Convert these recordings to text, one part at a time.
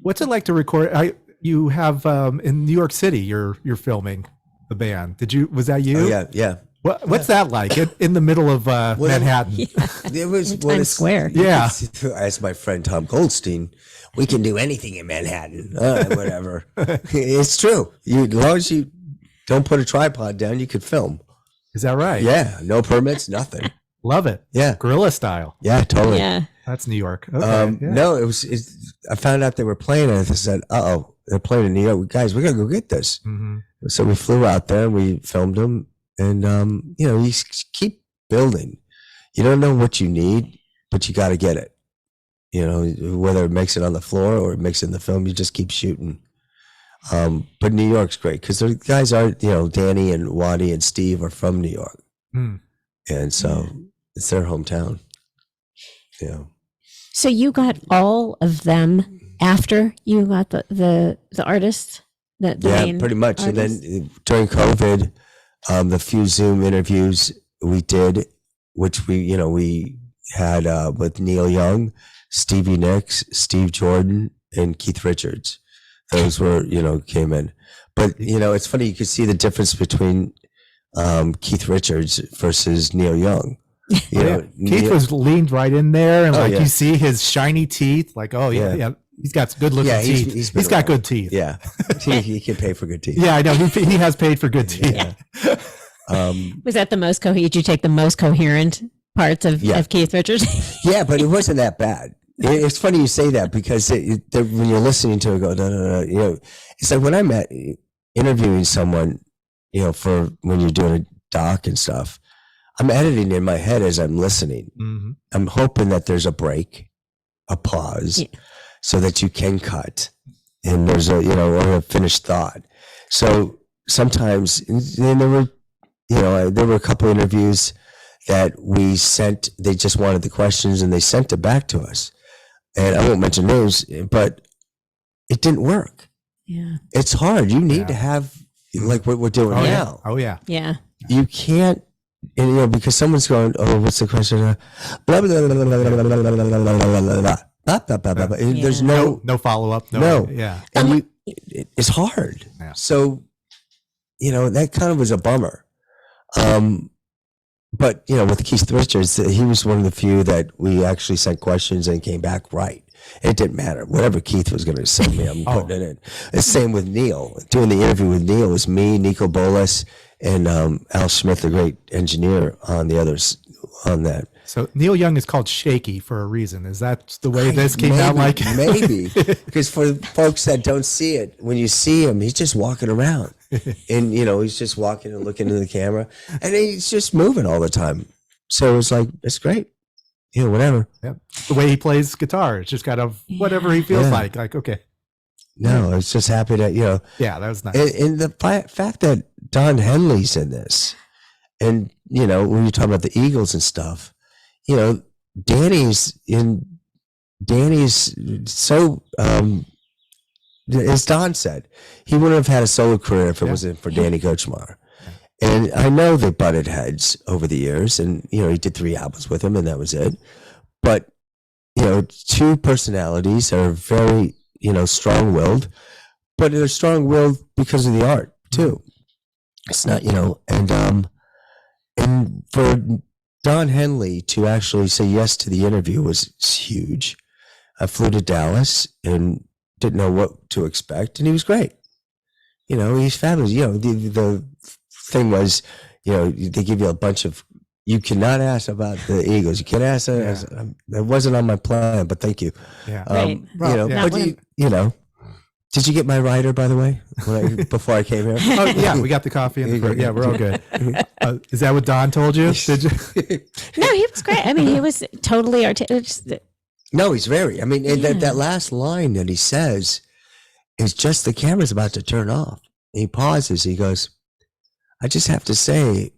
What's it like to record? You have in New York City. You're filming the band. Was that you? Oh, yeah. What's that like in the middle of Manhattan? It was Times Square. Yeah. As my friend Tom Goldstein, we can do anything in Manhattan. Whatever. It's true. As long as you don't put a tripod down, you could film. Is that right? Yeah. No permits, nothing. Love it. Yeah. Guerrilla style. Yeah, totally. Yeah. That's New York. Okay. No, I found out they were playing it. I said, uh-oh, they're playing in New York. Guys, we got to go get this. Mm-hmm. So we flew out there and we filmed them. And, you keep building. You don't know what you need, but you got to get it. Whether it makes it on the floor or it makes it in the film, you just keep shooting. But New York's great because the guys are, Danny and Waddy and Steve are from New York. Mm. And so it's their hometown. So you got all of them after you got the artists? The main pretty much. artists? And then during COVID, the few Zoom interviews we did, which we had with Neil Young, Stevie Nicks, Steve Jordan, and Keith Richards. Those were, came in. But, it's funny, you could see the difference between Keith Richards versus Neil Young. Keith was leaned right in there, and you see his shiny teeth. Like, yeah. He's got good looking teeth. He's got good teeth. Yeah, he can pay for good teeth. Yeah, I know. He has paid for good teeth. Yeah. Was that the most coherent? Did you take the most coherent parts of Keith Richards? Yeah, but it wasn't that bad. It's funny you say that because when you're listening to it, go, no, it's like when I'm interviewing someone, for when you're doing a doc and stuff, I'm editing in my head as I'm listening. Mm-hmm. I'm hoping that there's a break, a pause, so that you can cut and there's a finished thought. So sometimes, and there were a couple of interviews that we sent, they just wanted the questions and they sent it back to us. And I won't mention names, but it didn't work. Yeah. It's hard. You need to have like what we're doing now. Oh yeah. Yeah. You can't, and because someone's going, oh, what's the question? Blah, blah, blah, blah, blah, blah, blah, blah, blah, blah, blah. There's no follow up. No. Yeah. And it's hard. Yeah. So, that kind of was a bummer. But, with Keith Richards, he was one of the few that we actually sent questions and came back right. It didn't matter. Whatever Keith was going to send me, I'm putting it in. The same with Neil. Doing the interview with Neil was me, Nico Bolas, and Al Smith, the great engineer, on the others on that. So Neil Young is called Shaky for a reason. Is that the way this came out? Like maybe because for folks that don't see it, when you see him, he's just walking around, and he's just walking and looking into the camera, and he's just moving all the time. So it's like it's great, whatever. Yeah, the way he plays guitar, it's just kind of whatever he feels like. Like okay. No, I was just happy that Yeah, that was nice. And the fact that Don Henley's in this, and when you're talking about the Eagles and stuff. Danny's so, as Don said, he wouldn't have had a solo career if it wasn't for Danny Gochmar. And I know they butted heads over the years, and, he did 3 albums with him and that was it. But, 2 personalities that are very, strong-willed, but they're strong-willed because of the art too. It's not, and for Don Henley to actually say yes to the interview was huge. I flew to Dallas and didn't know what to expect, and he was great. He's fabulous. The thing was, they give you a bunch of, you cannot ask about the Eagles. You can't ask that. That wasn't on my plan, but thank you. Yeah. Right. But did you get my rider, by the way, before I came here? Oh, yeah, we got the coffee in the fridge. Yeah, we're all good. Is that what Don told you? Did you? No, he was great. I mean, he was totally articulate. No, he's very. I mean, that last line that he says is just the camera's about to turn off. And he pauses. He goes, I just have to say,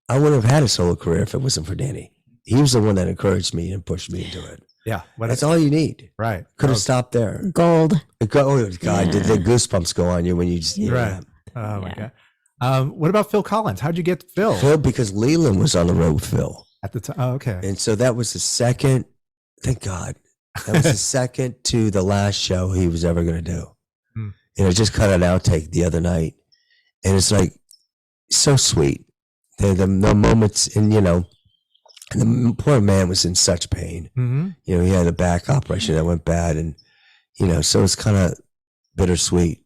I wouldn't have had a solo career if it wasn't for Danny. He was the one that encouraged me and pushed me into it. Yeah. That's all you need. Right. Could have stopped there. Gold. Oh, God. Did the goosebumps go on you when you just... Right. Oh, my God. What about Phil Collins? How'd you get Phil? Phil, because Leland was on the road with Phil. At the time. Oh, okay. And so that was the second, thank God, That was the second to the last show he was ever going to do. Hmm. I just cut an outtake the other night, and it's like so sweet. The moments, and the poor man was in such pain. Mhm. He had a back operation that went bad, and so it's kind of bittersweet.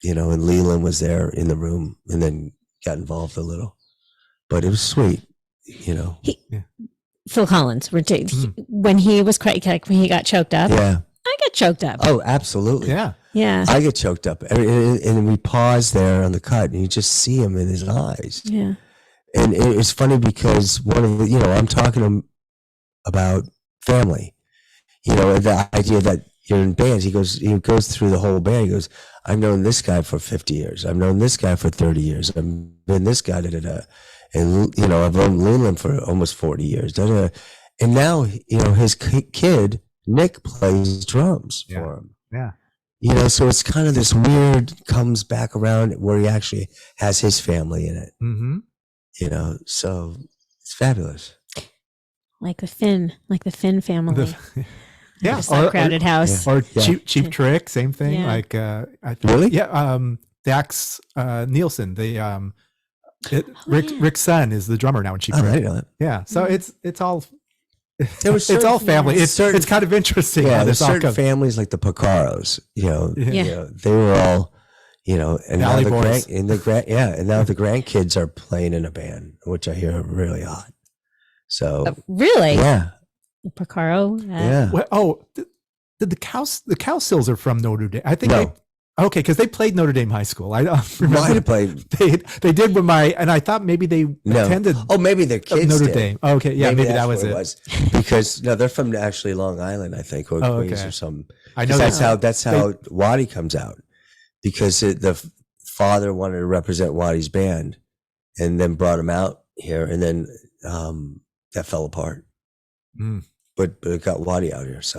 And Leland was there in the room, and then got involved a little, but it was sweet. Phil Collins, when he was crying, when he got choked up. Yeah. I get choked up. Oh, absolutely. Yeah. Yeah. I get choked up, and we pause there on the cut, and you just see him in his eyes. Yeah. And it's funny because one of the, I'm talking to him about family, the idea that you're in bands. He goes through the whole band. He goes, I've known this guy for 50 years. I've known this guy for 30 years. I've been this guy, and, I've known Leland for almost 40 years. And now, his kid, Nick, plays drums for him. Yeah. So it's kind of this weird, comes back around where he actually has his family in it. Mm-hmm. So it's fabulous. Like the Finn family. Yeah. Just that crowded house. Or Cheap Trick, same thing. Yeah. Like, Really? Yeah. Dax Nielsen, Rick's son is the drummer now in Cheap I Trick. didn't know that. Yeah. So it's all, There was it's all family. yeah, It's kind of interesting. Yeah, how there's this all certain comes. families like the Picaros, Yeah. they were all, and now Valley the Boys. and now the grandkids are playing in a band, which I hear are really hot. So Really? yeah, Picaro? yeah. Well, did the Cowsills are from Notre Dame? I think No. Okay, because they played Notre Dame High School. I don't Might remember. have played. They did with and I thought maybe they No. attended Oh, maybe their kids Notre did. Dame. Oh, okay, yeah, maybe that that's was what it. Because no, they're from actually Long Island, I think, or Queens okay. or something. I know That's how Waddy comes out, because the father wanted to represent Waddy's band, and then brought him out here, and then that fell apart. Mm. But it got Waddy out here, so